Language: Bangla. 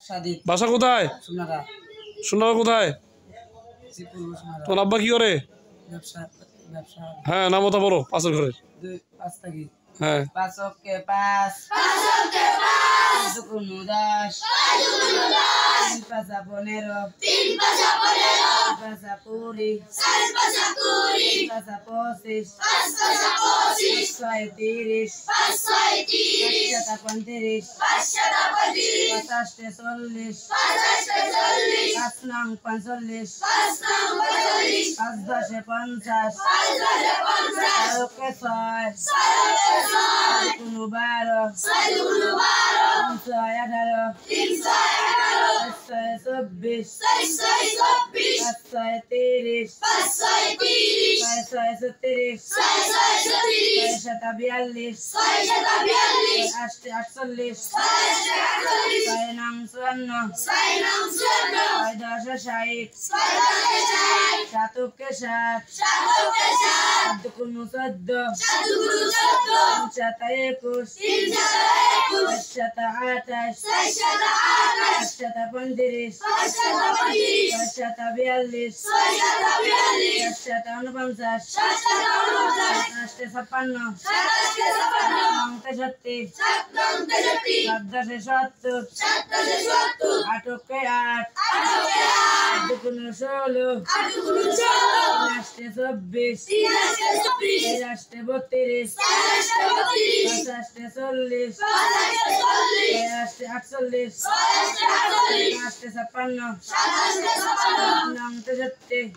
সাদিক। বাসা কোথায়? সোনারা। সোনারা কোথায়? তোমার আব্বা কি করে? ব্যবসা। হ্যাঁ, নামতা বলো। পাশের ঘরে। 5 থাকি। হ্যাঁ। 5 অক্কে 5 দুকুন উদাস 3 পাঁচা 15 3 পাঁচা 20 4 পাঁচা 20 5 পাঁচা 25 5 পাঁচা 25 6 30 5 35 5 40 5 নং 45 5 10 50 ওকে 6 দুকুন 12 6 18 24 5 30 6 36 6 42 8 48 6 নং 54 6 10 60 7 ওকে 60 7 দুকুন 14 5 21 5 28 5 35 5 42 5 49 56 8 ওকে 8 দুকুন 16 24 32 40 48 56 নং 63